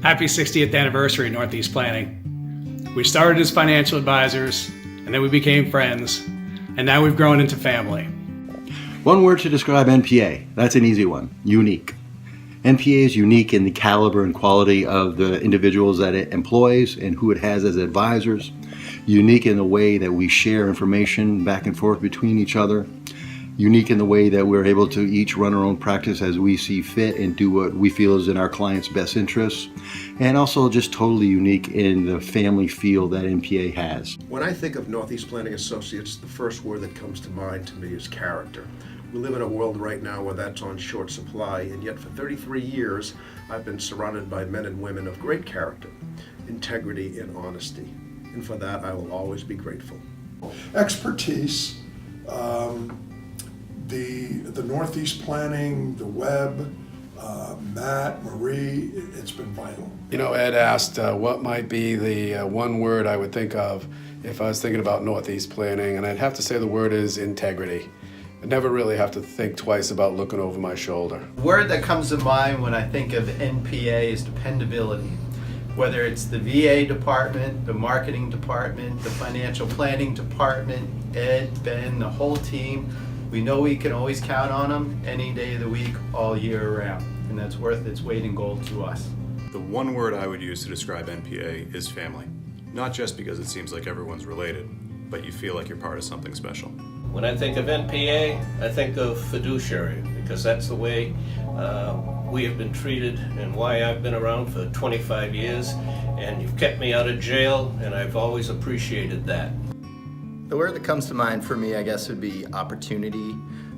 Happy 60th anniversary, Northeast Planning. We started as financial advisors, and then we became friends, and now we've grown into family. One word to describe NPA. That's an easy one. Unique. NPA is unique in the caliber and quality of the individuals that it employs and who it has as advisors. Unique in the way that we share information back and forth between each other. Unique in the way that we're able to each run our own practice as we see fit and do what we feel is in our clients' best interests. And also just totally unique in the family feel that NPA has. When I think of Northeast Planning Associates, the first word that comes to mind to me is character. We live in a world right now where that's on short supply, and yet for 33 years I've been surrounded by men and women of great character, integrity, and honesty. And for that I will always be grateful. Expertise, the Northeast Planning, the web, Matt, Marie, it's been vital. You know, Ed asked what might be the one word I would think of if I was thinking about Northeast Planning, and I'd have to say the word is integrity. I never really have to think twice about looking over my shoulder. The word that comes to mind when I think of NPA is dependability. Whether it's the VA department, the marketing department, the financial planning department, Ed, Ben, the whole team, we know we can always count on them any day of the week, all year round. And that's worth its weight in gold to us. The one word I would use to describe NPA is family. Not just because it seems like everyone's related, but you feel like you're part of something special. When I think of NPA, I think of fiduciary, because that's the way we have been treated and why I've been around for 25 years, and you've kept me out of jail, and I've always appreciated that. The word that comes to mind for me, I guess, would be opportunity.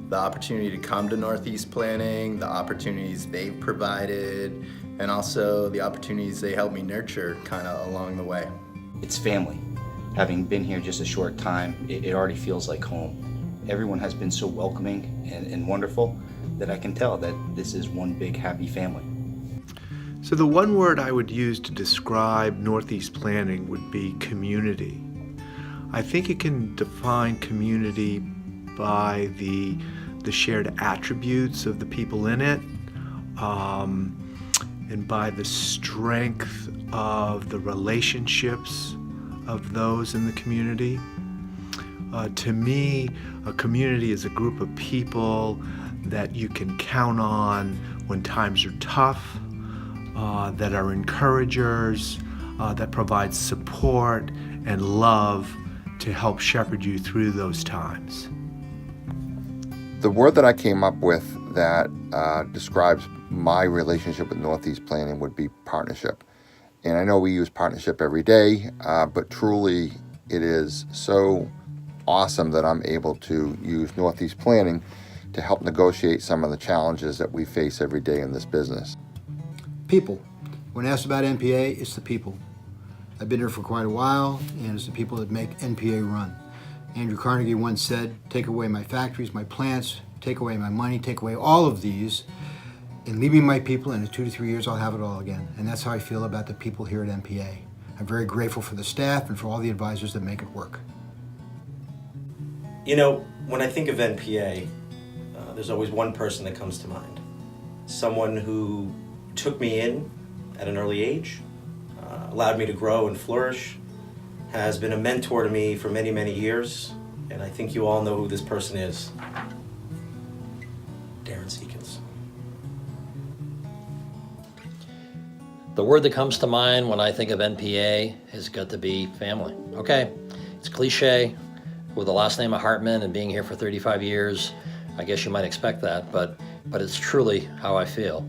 The opportunity to come to Northeast Planning, the opportunities they've provided, and also the opportunities they helped me nurture kind of along the way. It's family. Having been here just a short time, it already feels like home. Everyone has been so welcoming and wonderful that I can tell that this is one big happy family. So the one word I would use to describe Northeast Planning would be community. I think it can define community by the shared attributes of the people in it, and by the strength of the relationships of those in the community. To me, a community is a group of people that you can count on when times are tough, that are encouragers, that provide support and love to help shepherd you through those times. The word that I came up with that describes my relationship with Northeast Planning would be partnership. And I know we use partnership every day, but truly it is so awesome that I'm able to use Northeast Planning to help negotiate some of the challenges that we face every day in this business. People. When asked about NPA, it's the people. I've been here for quite a while, and it's the people that make NPA run. Andrew Carnegie once said, take away my factories, my plants, take away my money, take away all of these, and leave me my people, and in 2 to 3 years I'll have it all again. And that's how I feel about the people here at NPA. I'm very grateful for the staff and for all the advisors that make it work. You know, when I think of NPA, there's always one person that comes to mind. Someone who took me in at an early age, allowed me to grow and flourish, has been a mentor to me for many, many years, and I think you all know who this person is. Darren Seekins. The word that comes to mind when I think of NPA has got to be family. Okay, it's cliche, with the last name of Hartman and being here for 35 years, I guess you might expect that, but it's truly how I feel.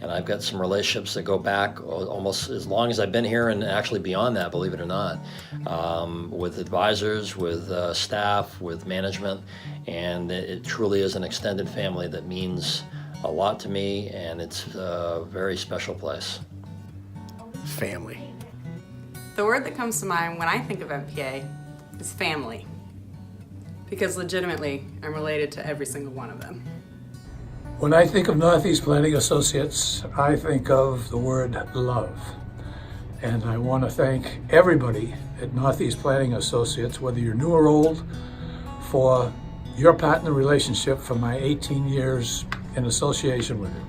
And I've got some relationships that go back almost as long as I've been here, and actually beyond that, believe it or not, with advisors, with staff, with management, and it truly is an extended family that means a lot to me, and it's a very special place. Family. The word that comes to mind when I think of NPA is family, because legitimately I'm related to every single one of them. When I think of Northeast Planning Associates, I think of the word love. And I want to thank everybody at Northeast Planning Associates, whether you're new or old, for your partner relationship for my 18 years in association with you.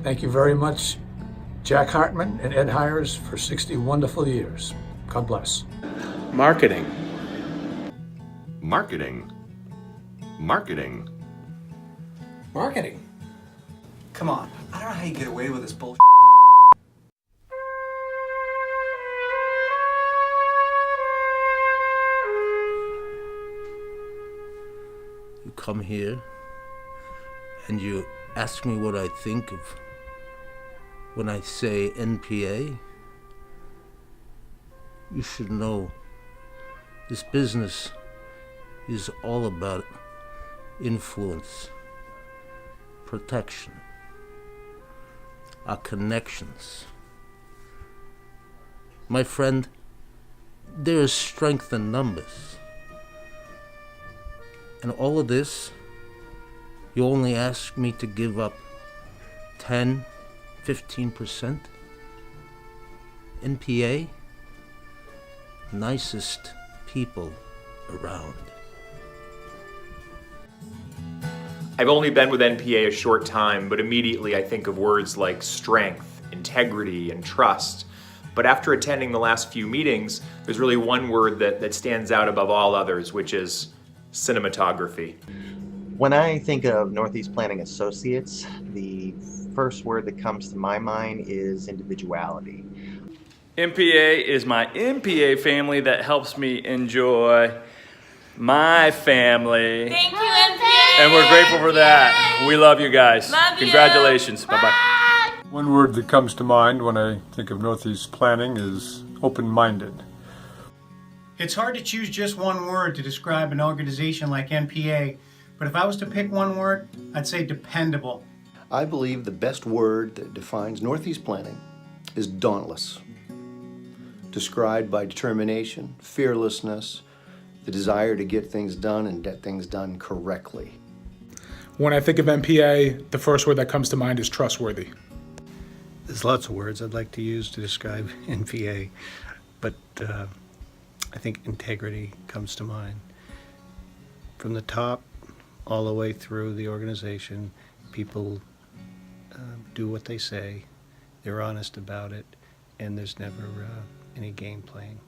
Thank you very much Jack Hartman and Ed Hires for 60 wonderful years. God bless. Marketing. Marketing. Marketing. Marketing. Come on, I don't know how you get away with this bullshit. You come here and you ask me what I think of when I say NPA. You should know this business is all about influence, protection, our connections. My friend, there is strength in numbers. And all of this, you only ask me to give up 10, 15%? NPA? Nicest people around. I've only been with NPA a short time, but immediately I think of words like strength, integrity, and trust. But after attending the last few meetings, there's really one word that stands out above all others, which is cinematography. When I think of Northeast Planning Associates, the first word that comes to my mind is individuality. NPA is my NPA family that helps me enjoy my family. Thank you, NPA! And we're grateful for that. We love you guys. Love you. Congratulations. Bye-bye. One word that comes to mind when I think of Northeast Planning is open-minded. It's hard to choose just one word to describe an organization like NPA, but if I was to pick one word, I'd say dependable. I believe the best word that defines Northeast Planning is dauntless, described by determination, fearlessness, the desire to get things done and get things done correctly. When I think of NPA, the first word that comes to mind is trustworthy. There's lots of words I'd like to use to describe NPA, but I think integrity comes to mind. From the top all the way through the organization, people do what they say, they're honest about it, and there's never any game playing.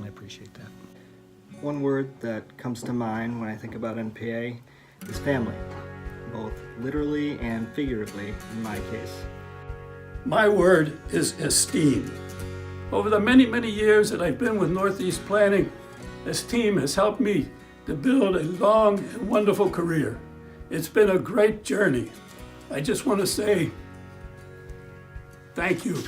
I appreciate that. One word that comes to mind when I think about NPA is family, both literally and figuratively in my case. My word is esteem. Over the many, many years that I've been with Northeast Planning, esteem has helped me to build a long and wonderful career. It's been a great journey. I just want to say thank you.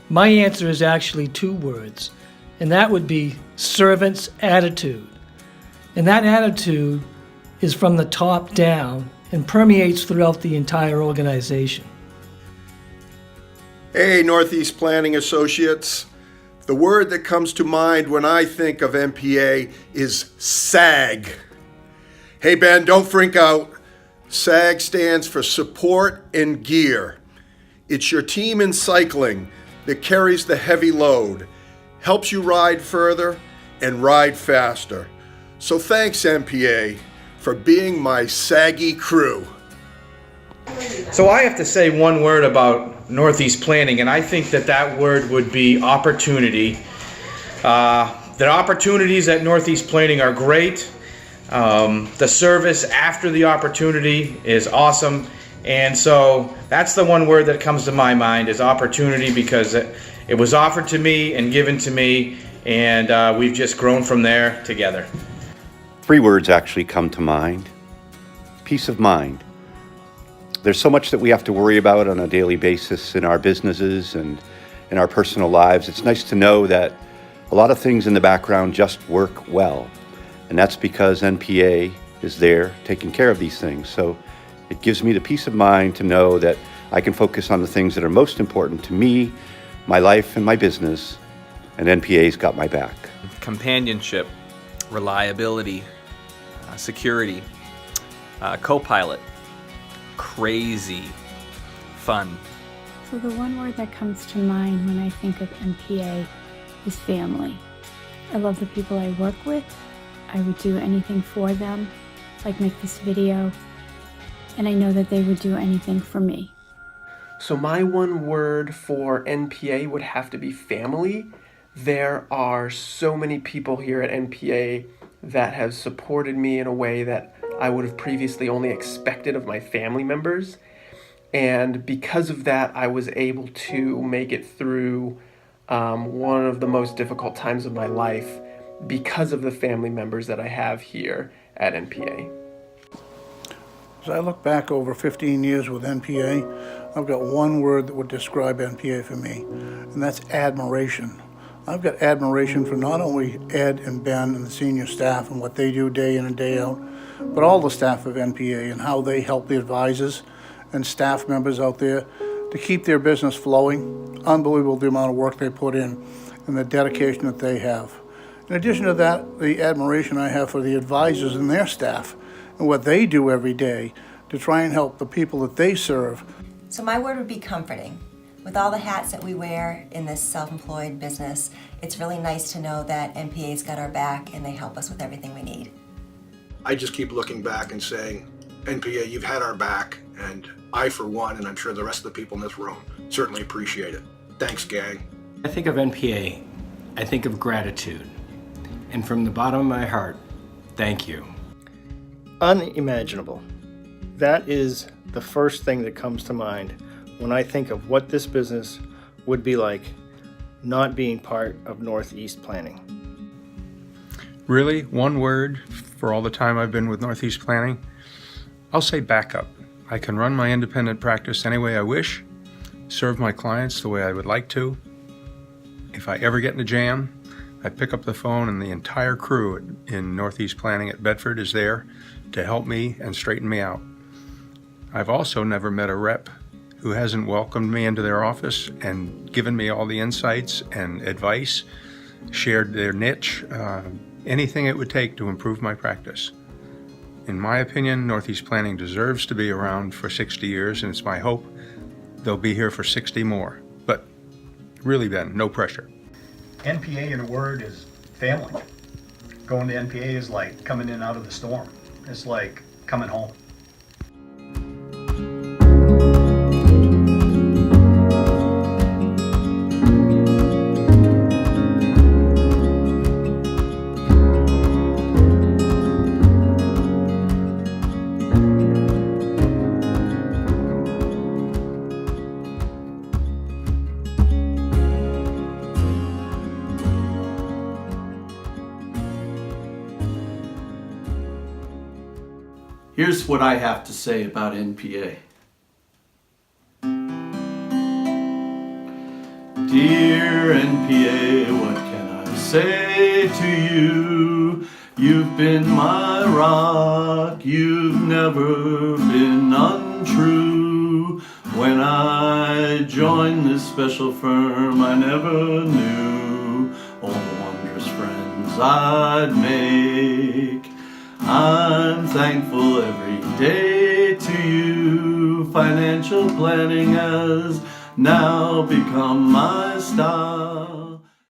My answer is actually two words, and that would be servant's attitude. And that attitude is from the top down and permeates throughout the entire organization. Hey, Northeast Planning Associates. The word that comes to mind when I think of NPA is SAG. Hey, Ben, don't freak out. SAG stands for Support and Gear. It's your team in cycling that carries the heavy load, helps you ride further and ride faster. So thanks, NPA, for being my saggy crew. So I have to say one word about Northeast Planning, and I think that word would be opportunity. The opportunities at Northeast Planning are great. The service after the opportunity is awesome. And so that's the one word that comes to my mind is opportunity, because it was offered to me and given to me, and we've just grown from there together. 3 words actually come to mind. Peace of mind. There's so much that we have to worry about on a daily basis in our businesses and in our personal lives. It's nice to know that a lot of things in the background just work well. And that's because NPA is there taking care of these things. So it gives me the peace of mind to know that I can focus on the things that are most important to me, my life, and my business, and NPA's got my back. Companionship, reliability, security, co-pilot, crazy, fun. So the one word that comes to mind when I think of NPA is family. I love the people I work with. I would do anything for them, like make this video. and I know that they would do anything for me. So my one word for NPA would have to be family. There are so many people here at NPA that have supported me in a way that I would have previously only expected of my family members. And because of that, I was able to make it through one of the most difficult times of my life because of the family members that I have here at NPA. As I look back over 15 years with NPA, I've got one word that would describe NPA for me, and that's admiration. I've got admiration for not only Ed and Ben and the senior staff and what they do day in and day out, but all the staff of NPA and how they help the advisors and staff members out there to keep their business flowing. Unbelievable the amount of work they put in and the dedication that they have. In addition to that, the admiration I have for the advisors and their staff and what they do every day to try and help the people that they serve. So my word would be comforting. With all the hats that we wear in this self-employed business, it's really nice to know that NPA's got our back and they help us with everything we need. I just keep looking back and saying, NPA, you've had our back, and I, for one, and I'm sure the rest of the people in this room, certainly appreciate it. Thanks, gang. I think of NPA, I think of gratitude. And from the bottom of my heart, thank you. Unimaginable. That is the first thing that comes to mind when I think of what this business would be like not being part of Northeast Planning. Really, one word for all the time I've been with Northeast Planning? I'll say backup. I can run my independent practice any way I wish, serve my clients the way I would like to. If I ever get in a jam, I pick up the phone and the entire crew in Northeast Planning at Bedford is there to help me and straighten me out. I've also never met a rep who hasn't welcomed me into their office and given me all the insights and advice, shared their niche, anything it would take to improve my practice. In my opinion, Northeast Planning deserves to be around for 60 years, and it's my hope they'll be here for 60 more. But really, Ben, no pressure. NPA, in a word, is family. Going to NPA is like coming in out of the storm. It's like coming home. Here's what I have to say about NPA. Dear NPA, what can I say to you? You've been my rock, you've never been untrue. When I joined this special firm, I never knew all the wondrous friends I'd make. I'm thankful every day to you. Financial planning has now become my star.